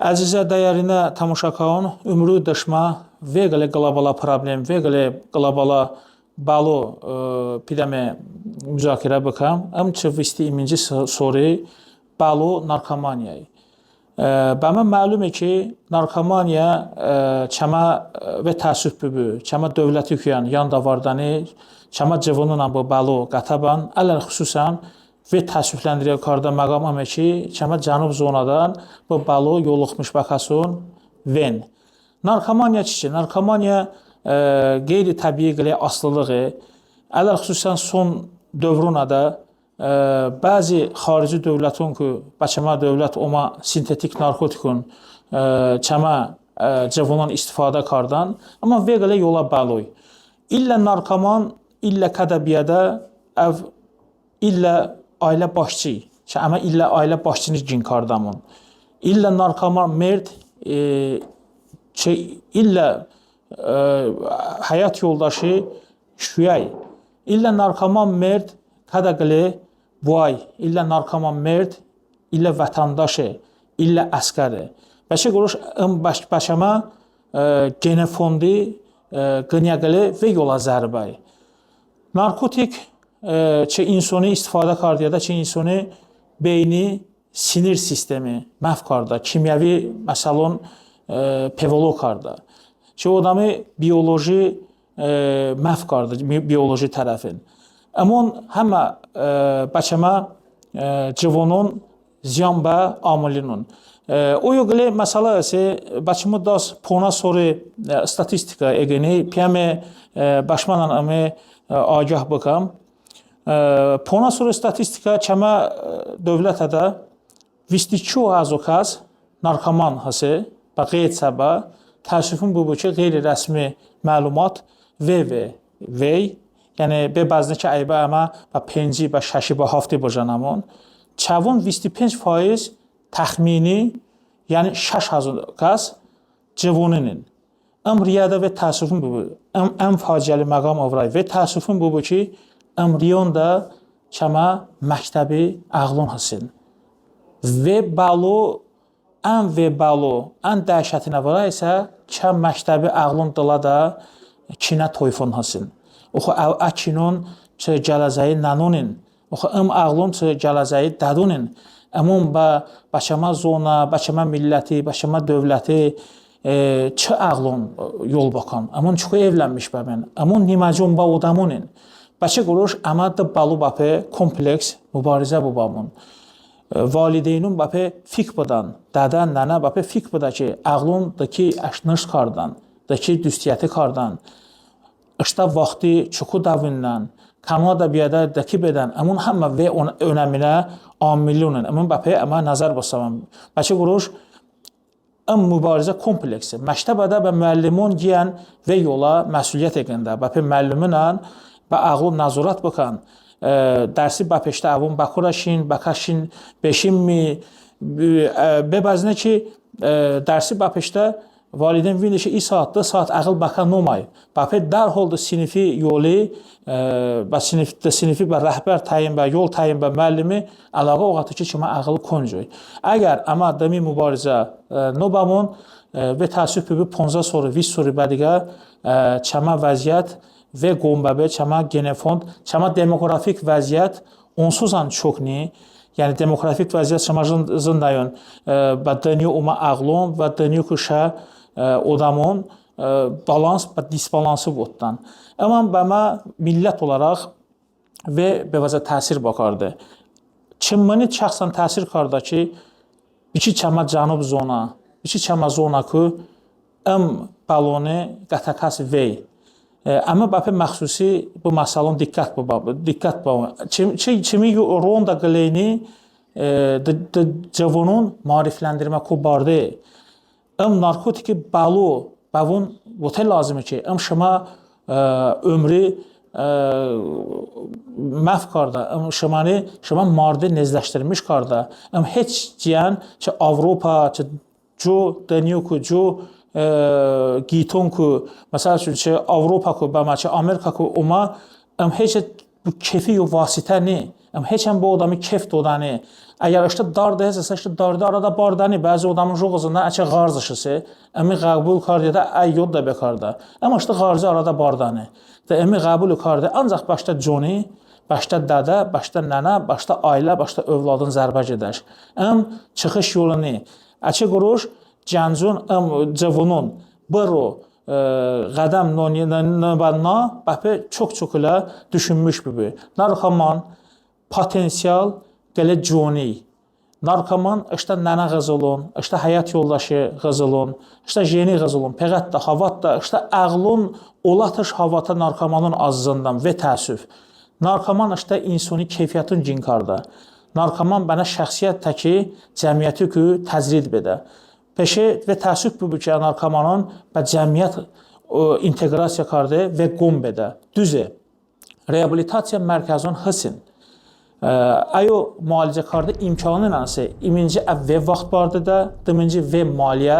Əzizə dəyərinə tamaşakan, ümrü dışma, veqələ qlobala problem, veqələ qlobala balu pidəmə müzakirə bəkəm. Əm çəvisti iminci soru balu narkomaniyayı. Bəmə məlum ki, narkomaniya çəmə və təəssüf bübü, çəmə dövləti yükləyən yan davardani, çəmə cıvınla bu balu qataban, ələl xüsusən və təəssüfləndiriyə qarda məqam əmə ki, çəmə cənub zonadan bu balu yoluxmuş bakasun ven. Narkomaniya ki, narkomaniya qeyri-təbii qılə aslılığı, ələl xüsusən son dövruna da bəzi xarici dövlətin ki, bəçəmə dövlət oma sintetik narkotikun çəmə cıvınan istifadə qardan, amma veqələ yola baluy. İllə narkoman, illə kədəbiyyədə, illə ailə başçı, amma illə ailə başçını gin kardamın. İllə narkoman merd, illə həyat yoldaşı şüyəy. İllə narkoman merd, kədəqli buay, illə narkoman merd, illə vətəndaşı, illə əskəri. Bəşə quruş bəşəmə genefondi, qınyəqli və yola zərbəy. Narkotik çə insani istifadə kardiyada, çə insani beyni, sinir sistemi məhv karda, kimyəvi məsəlun pevolo karda. Çə o adamı biyoloji məhv karda, biyoloji tərəfin. Əmon həmə bəçəmə cıvonun ziyan bə amilinin. O yoqili məsələ isə bəçəmə das pona soru statistika egeni, piyəmə başmanan əmə agah bəkəm. Pona soru statistika çəmə dövlətədə 22 azokaz narkoman hası, bə qeyd səbə, təəssüfün bu ki, qeyri-rəsmi məlumat vey, yəni be bəzni ki, əybə əmə bə 5, bə 6, bə 7 bəcanamon, çəvun 25% təxmini, yəni 6 azokaz cıvuninin. Əmriyədə və təəssüfün bu, ən faciəli məqam avray və təəssüfün bu ki, əmriyon da çəmə məktəbi ağlın hısın. Və balu, ən dəhşətinə vara isə kəm məktəbi ağlın dıla da kinə toyfun hısın. Oxu əkinun çə gələcəyi nənunin, oxu ağlın çə gələcəyi dədunin, əmun bəçəmə zona, bəçəmə milləti, bəçəmə dövləti çə ağlın yol bakan, əmun çıxı evlənmiş bəmən, əmun niməcun bə odamunin. Bəçə quruş əmədə balu bəpə kompleks mübarizə bu bəmun. Valideynun bəpə fikbədən, dədən, nənə bəpə fikbədə ki, ağlın da ki, əşnış kardan, da ki, düstiyyəti kardan, İşte vaxtı çoxu davindən, kanuna da biyədə dəkib edən, əmun həmmə və önəminə amilyonin, əmun bəpə əmə nəzər basamam. Bəçə quruş, mübarizə kompleksi. Məktəbədə bə müəllimun giyən və yola məsuliyyət egəndə, bəpə müəlliminlə bə ağlı nəzurat bakan, dərsi bəpəşdə əvun bəkuraşin, bəkəşin, beşinmi, bəbəzinə ki, dərsi bəpəşdə valideyn vində ki, saat ağıl bəkan nomay. Bəpə dərhol da sinifi yolu, sinifi bə rəhbər təyin bə, yol təyin bə müəllimi əlavə oğatı ki, kimə ağıl koncoy. Əgər əmə dəmi mübarizə nobamun və təəssüf bübü 15 soru, 20 soru bədigə çəmə vəziyyət və qombəbə, çəmə genefond, çəmə demografik vəziyyət onsuzan çoxni, yəni demografik vəziyyət çəmə zındayon bə dönüyor oma ağlın və dönüyor kuşa odamın balans və disbalansı voddan. Amma bəmə millət olaraq və bəvəzə təsir bakardı. Çimməni şəxsən təsir karda ki, iki çəmə cənub zona, iki çəmə zona ki, balonu qətəqəs vey. Amma bəpə məxsusi bu məsələn diqqət bu. Çimi ronda qıleyni cəvunun marifləndirmə kubardı. Narkotiki balu, bəvun vətə lazımı ki, şıma ömrü məhv karda, şıma mardı nezləşdirmiş karda. Heç deyən ki, Avropa, dönüyor ki, giyton ki, məsəl üçün ki, Avropa ki, Amerika ki, oma heç bu kefi yo vasitə ne? Amma heç həm bu adamı kef dodani. Əgər işte dardaysa işte darda arada bardani bəzi adamın joğuzundan əçə qarzışısı, əmi qəbul kardiyada əyyod da bekarda. Amma işte qarzı arada bardani. Və əmi qəbul kardi ancaq başda Johnny, başda dədə, başda nənə, başda ailə, başda övladın zərbə gedər. Çıxış yolunu əçə quruş gəncun, cavunun baro qədəm nöbənna bəpə çox ilə düşünmüş bibi. Narkoman, potensial gələ Johnny. Narkoman işte nənə qız olun, işte həyat yoldaşı qız olun, işte jeni qız olun, pəqət də, havat da, işte əqlun olatış havata narkomanın azından və təəssüf. Narkoman işte insani keyfiyyətin cinkarda. Narkoman bənə şəxsiyyət təki cəmiyyəti ki təzrid bedə. Peşə və təəssüf bu ki, narkomanın və cəmiyyət inteqrasiya kardı və qom bedə. Düzə, reabilitasiya mərkəzinin hısın. Ayo müalicə kardı imkanı nəsə, iminci və vaxt bardı da, dıminci və maliyyə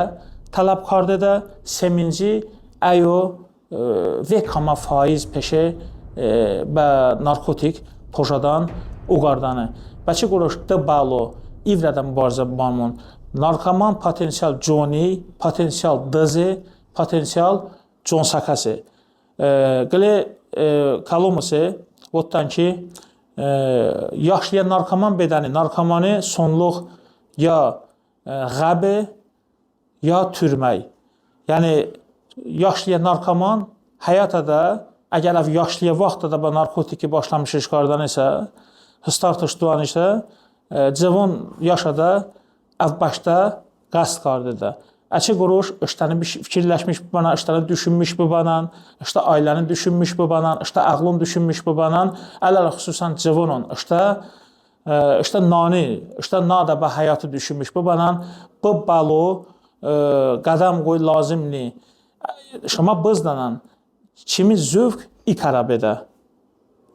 tələb kardı da, seminci ayo və kama faiz peşə və narkotik poşadan uğardanı. Bəçə quruş da bağlı, ivrədən mübarizə banmın. Narkoman potensial Johnny, potensial Dızı, potensial John Sakası. Qələ kalumusu, otdan ki, yaşlıya narkoman bedəni, narkomanı sonluq ya qəbi, ya türmək. Yəni, yaşlıya narkoman həyata da, əgər yaşlıya vaxtda da narkotiki başlamış işqardan isə, hıstartış duan isə, cəvun yaşada başda qəst qardı da. Əçi quruş, iştəni fikirləşmiş bu bana, iştəni düşünmüş bu bana, işte ailəni düşünmüş bu bana, işte ağlın düşünmüş bu bana, ələlə xüsusən cəvunun, işte nani, işte nada və həyatı düşünmüş bu bana, bu balu qədəm qoy lazımni, şama bızdanan, kimi zövq ilk arabədə,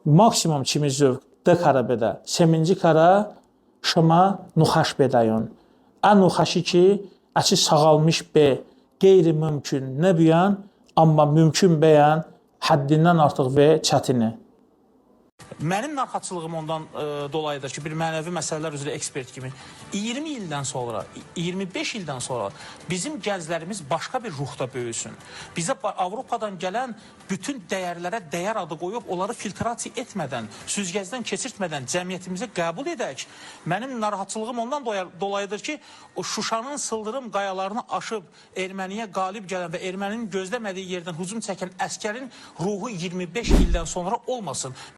maksimum kimi zövq dıq arabədə, seminci kara şama nuxaş bedayın. Ən nuxaşı ki, əçi sağalmış be, qeyri-mümkün nə büyən, amma mümkün bəyən həddindən artıq və çətini. Mənim narxatçılığım ondan dolayıdır ki, bir mənəvi məsələlər üzrə ekspert kimi 20 ildən sonra, 25 ildən sonra bizim gənclərimiz başqa bir ruhda böyüsün. Bizə Avropadan gələn bütün dəyərlərə dəyər adı qoyub, onları filtrasiya etmədən, süzgəcdən keçirtmədən cəmiyyətimizə qəbul edək. Mənim narahatçılığım ondan dolayıdır ki, o Şuşanın sıldırım qayalarını aşıb erməniyə qalib gələn və erməninin gözləmədiyi yerdən hücum çəkən əskərin ruhu 25 ildən sonra olmasın.